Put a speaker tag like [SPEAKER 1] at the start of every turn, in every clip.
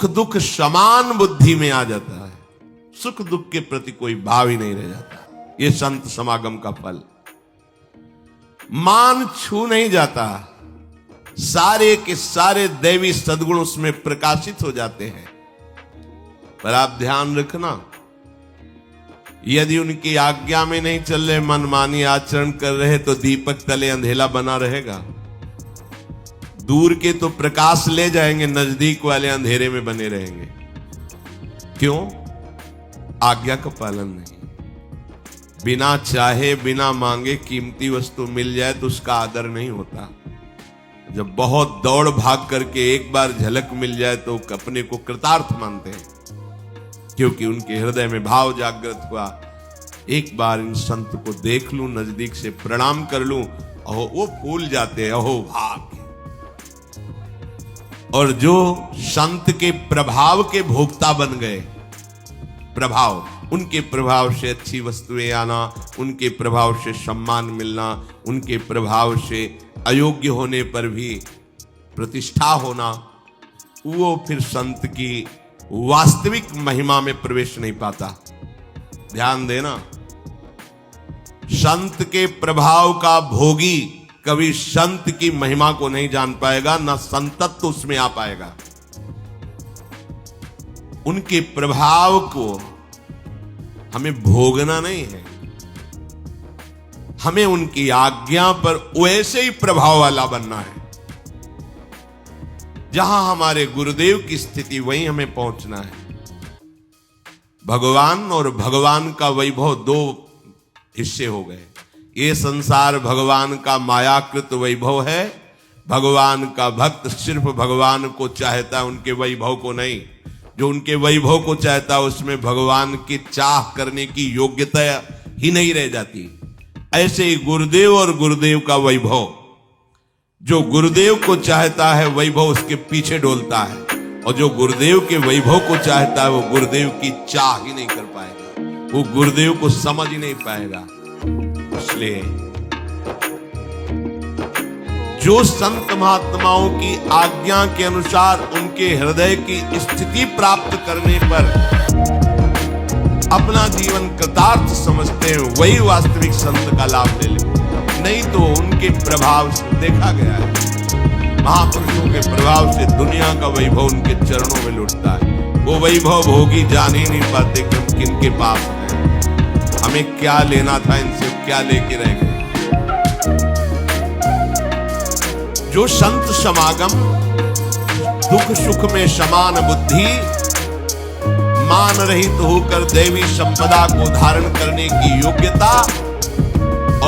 [SPEAKER 1] सुख दुख समान बुद्धि में आ जाता है, सुख दुख के प्रति कोई भाव ही नहीं रह जाता। ये संत समागम का फल। मान छू नहीं जाता, सारे के सारे दैवी सद्गुण उसमें प्रकाशित हो जाते हैं। पर आप ध्यान रखना, यदि उनकी आज्ञा में नहीं चल रहे, मनमानी आचरण कर रहे, तो दीपक तले अंधेला बना रहेगा। दूर के तो प्रकाश ले जाएंगे, नजदीक वाले अंधेरे में बने रहेंगे। क्यों? आज्ञा का पालन नहीं। बिना चाहे बिना मांगे कीमती वस्तु मिल जाए तो उसका आदर नहीं होता। जब बहुत दौड़ भाग करके एक बार झलक मिल जाए तो अपने को कृतार्थ मानते हैं, क्योंकि उनके हृदय में भाव जागृत हुआ, एक बार इन संत को देख लूं, नजदीक से प्रणाम कर लूं, अहो वो फूल जाते हैं, अहो भाग्य। और जो संत के प्रभाव के भोक्ता बन गए, प्रभाव, उनके प्रभाव से अच्छी वस्तुएं आना, उनके प्रभाव से सम्मान मिलना, उनके प्रभाव से अयोग्य होने पर भी प्रतिष्ठा होना, वो फिर संत की वास्तविक महिमा में प्रवेश नहीं पाता। ध्यान देना, संत के प्रभाव का भोगी कभी संत की महिमा को नहीं जान पाएगा, ना संतत्व उसमें आ पाएगा। उनके प्रभाव को हमें भोगना नहीं है, हमें उनकी आज्ञा पर वैसे ही प्रभाव वाला बनना है। जहां हमारे गुरुदेव की स्थिति, वहीं हमें पहुंचना है। भगवान और भगवान का वैभव दो हिस्से हो गए। ये संसार भगवान का मायाकृत वैभव है। भगवान का भक्त सिर्फ भगवान को चाहता है, उनके वैभव को नहीं। जो उनके वैभव को चाहता है उसमें भगवान की चाह करने की योग्यता ही नहीं रह जाती। ऐसे ही गुरुदेव और गुरुदेव का वैभव, जो गुरुदेव को चाहता है वैभव उसके पीछे डोलता है, और जो गुरुदेव के वैभव को चाहता है वो गुरुदेव की चाह ही नहीं कर पाएगा, वो गुरुदेव को समझ ही नहीं पाएगा। इसलिए जो संत महात्माओं की आज्ञा के अनुसार उनके हृदय की स्थिति प्राप्त करने पर अपना जीवन कृतार्थ समझते हैं, वही वास्तविक संत का लाभ ले ले। नहीं तो उनके प्रभाव से देखा गया है, महापुरुषों के प्रभाव से दुनिया का वैभव उनके चरणों में लुटता है। वो वैभव भोगी जान ही नहीं पाते कि हम किनके पास हैं, हमें क्या लेना था इनसे, क्या लेके रह गए। जो संत समागम दुख सुख में समान बुद्धि, मान रहित होकर दैवी संपदा को धारण करने की योग्यता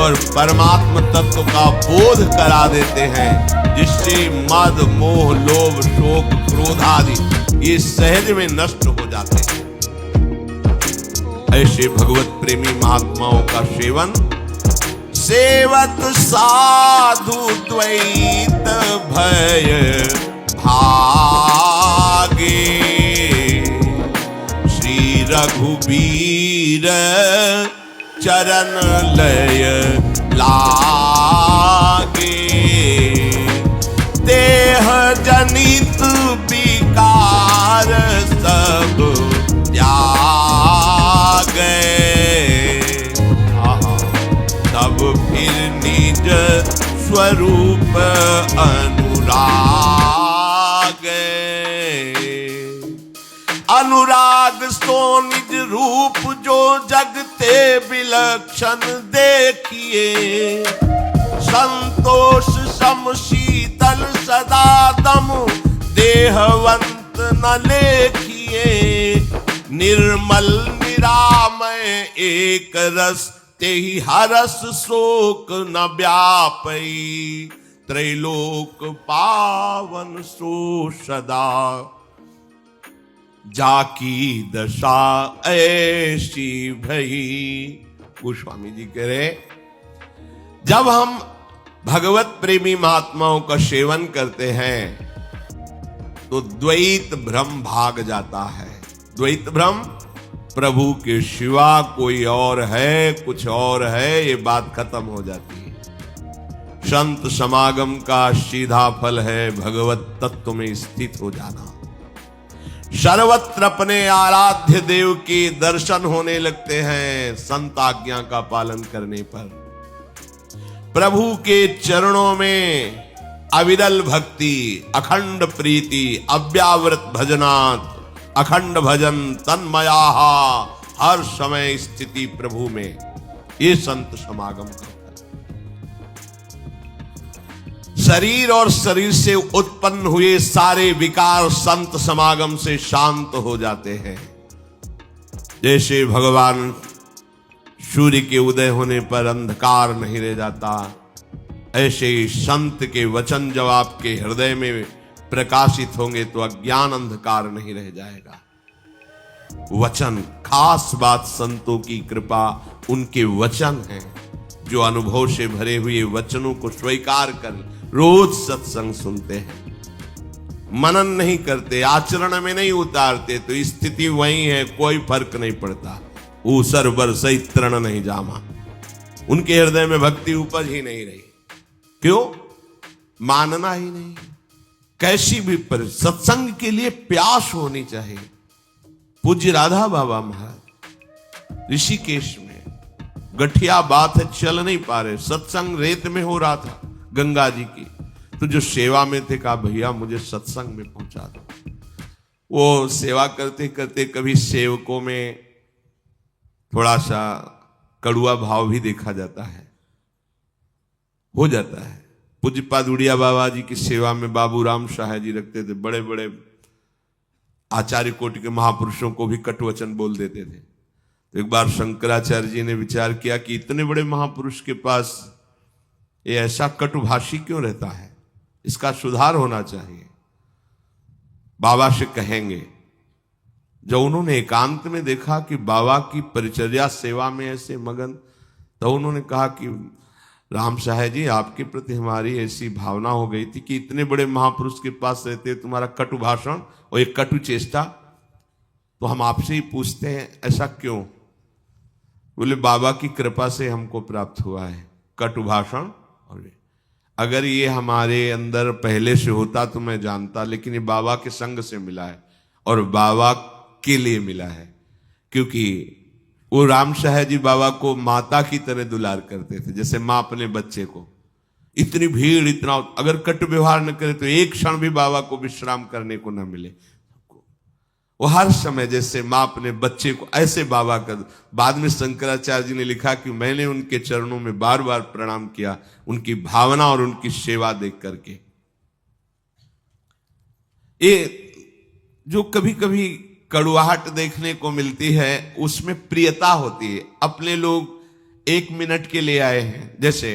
[SPEAKER 1] और परमात्म तत्व का बोध करा देते हैं, जिससे मद मोह लोभ शोक क्रोध आदि ये सहज में नष्ट हो जाते हैं। ऐसे भगवत प्रेमी महात्माओं का सेवन सेवत साधु द्वैत भय भागे, श्री रघुबीर चरण लय लागे, देह जनित विकार सब त्यागे, तब फिर निज स्वरूप अनुराग, अनुराग सो निज रूप जो जगते विलक्षण देखिए, संतोष सम शीतल सदा दम देहवंत न लेखिए, निर्मल निरामय एक रस तेहि हरस शोक न व्यापई, त्रैलोक पावन सो सदा, जाकी दशा ऐसी भई। गोस्वामी जी कह रहे, जब हम भगवत प्रेमी महात्माओं का सेवन करते हैं तो द्वैत भ्रम भाग जाता है। द्वैत भ्रम, प्रभु के सिवा कोई और है, कुछ और है, ये बात खत्म हो जाती है। संत समागम का सीधा फल है भगवत तत्व में स्थित हो जाना। सर्वत्र अपने आराध्य देव के दर्शन होने लगते हैं संत आज्ञा का पालन करने पर। प्रभु के चरणों में अविरल भक्ति, अखंड प्रीति, अव्यावृत भजनात्, अखंड भजन तन्मया, हर समय स्थिति प्रभु में, ये संत समागम का शरीर और शरीर से उत्पन्न हुए सारे विकार संत समागम से शांत हो जाते हैं। जैसे भगवान सूर्य के उदय होने पर अंधकार नहीं रह जाता, ऐसे ही संत के वचन जब आपके हृदय में प्रकाशित होंगे तो अज्ञान अंधकार नहीं रह जाएगा। वचन, खास बात संतों की कृपा उनके वचन हैं, जो अनुभव से भरे हुए वचनों को स्वीकार कर रोज सत्संग सुनते हैं, मनन नहीं करते, आचरण में नहीं उतारते, तो स्थिति वही है, कोई फर्क नहीं पड़ता। ऊसर बरसई तृण नहीं जामा, उनके हृदय में भक्ति उपज ही नहीं रही। क्यों? मानना ही नहीं। कैसी भी पर सत्संग के लिए प्यास होनी चाहिए। पूज्य राधा बाबा महाराज ऋषिकेश में गठिया बात है, चल नहीं पा रहे, सत्संग रेत में हो रहा था गंगा जी की, तो जो सेवा में थे कहा भैया मुझे सत्संग में पहुंचा दो। वो सेवा करते करते कभी सेवकों में थोड़ा सा कड़ुआ भाव भी देखा जाता है, हो जाता है। पूज्य पादुड़िया बाबा जी की सेवा में बाबू राम शाह जी रखते थे, बड़े बड़े आचार्य कोटि के महापुरुषों को भी कटुवचन बोल देते थे। तो एक बार शंकराचार्य जी ने विचार किया कि इतने बड़े महापुरुष के पास ये ऐसा कटुभाषी क्यों रहता है, इसका सुधार होना चाहिए, बाबा से कहेंगे। जब उन्होंने एकांत में देखा कि बाबा की परिचर्या सेवा में ऐसे मगन, तो उन्होंने कहा कि राम साहब जी आपके प्रति हमारी ऐसी भावना हो गई थी कि इतने बड़े महापुरुष के पास रहते तुम्हारा कटु भाषण और एक कटु चेष्टा, तो हम आपसे ही पूछते हैं ऐसा क्यों? बोले बाबा की कृपा से हमको प्राप्त हुआ है कटु भाषण। और अगर ये हमारे अंदर पहले से होता तो मैं जानता, लेकिन ये बाबा के संग से मिला है और बाबा के लिए मिला है, क्योंकि वो राम शाह जी बाबा को माता की तरह दुलार करते थे, जैसे माँ अपने बच्चे को। इतनी भीड़, इतना, अगर कट व्यवहार न करे तो एक क्षण भी बाबा को विश्राम करने को न मिले। वो हर समय जैसे माँ अपने बच्चे को, ऐसे बाबा का। बाद में शंकराचार्य जी ने लिखा कि मैंने उनके चरणों में बार बार प्रणाम किया, उनकी भावना और उनकी सेवा देख करके। ये जो कभी कभी कड़ुआहट देखने को मिलती है, उसमें प्रियता होती है। अपने लोग 1 मिनट के लिए आए हैं, जैसे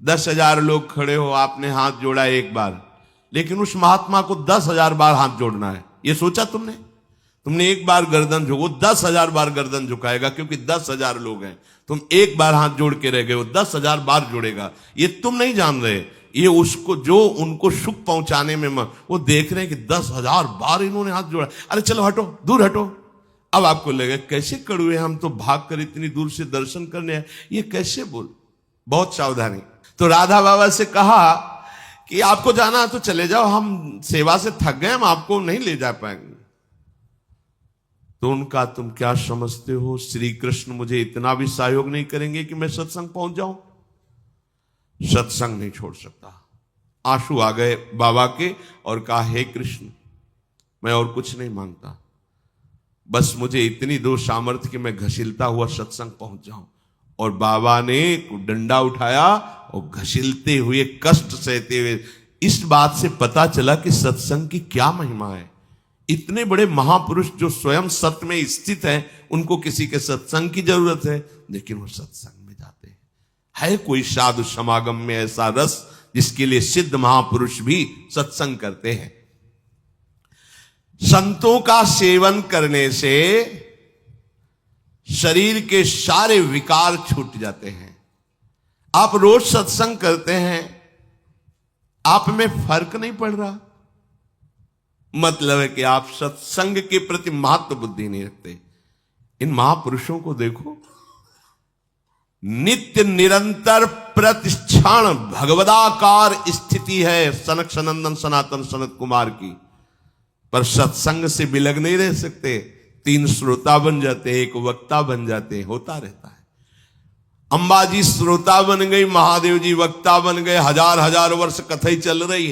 [SPEAKER 1] 10,000 लोग खड़े हो, आपने हाथ जोड़ा एक बार, लेकिन उस महात्मा को 10,000 बार हाथ जोड़ना है। ये सोचा तुमने? तुमने एक बार गर्दन झुको, 10,000 बार गर्दन झुकाएगा, क्योंकि 10,000 लोग हैं। तुम एक बार हाथ जोड़ के रह गए, वो 10,000 बार जोड़ेगा। ये तुम नहीं जान रहे, ये उसको जो उनको सुख पहुंचाने में वो देख रहे हैं कि 10,000 बार इन्होंने हाथ जोड़ा। अरे चलो हटो, दूर हटो। अब आपको लगे कैसे कड़ुए, हम तो भाग कर इतनी दूर से दर्शन करने आए, ये कैसे बोल। बहुत सावधानी। तो राधा बाबा से कहा कि आपको जाना है तो चले जाओ, हम सेवा से थक गए, हम आपको नहीं ले जा पाएंगे। तो उनका तुम क्या समझते हो, श्री कृष्ण मुझे इतना भी सहयोग नहीं करेंगे कि मैं सत्संग पहुंच जाऊं? सत्संग नहीं छोड़ सकता। आंसू आ गए बाबा के और कहा हे कृष्ण, मैं और कुछ नहीं मांगता, बस मुझे इतनी दो सामर्थ्य कि मैं घसीलता हुआ सत्संग पहुंच जाऊं। और बाबा ने डंडा उठाया और घसीलते हुए, कष्ट सहते हुए। इस बात से पता चला कि सत्संग की क्या महिमा है। इतने बड़े महापुरुष जो स्वयं सत्य में स्थित हैं, उनको किसी के सत्संग की जरूरत है, लेकिन वो सत्संग में जाते हैं। है कोई साधु समागम में ऐसा रस जिसके लिए सिद्ध महापुरुष भी सत्संग करते हैं। संतों का सेवन करने से शरीर के सारे विकार छूट जाते हैं। आप रोज सत्संग करते हैं, आप में फर्क नहीं पड़ रहा, मतलब है कि आप सत्संग के प्रति महत्व बुद्धि नहीं रखते। इन महापुरुषों को देखो, नित्य निरंतर प्रतिक्षण भगवदाकार स्थिति है सनक सनंदन सनातन सनत कुमार की। पर सत्संग से बिलग नहीं रह सकते। 3 श्रोता बन जाते, 1 वक्ता बन जाते, होता रहता है। अंबाजी श्रोता बन गई, महादेव जी वक्ता बन गए, हजार हजार वर्ष कथई चल रही है।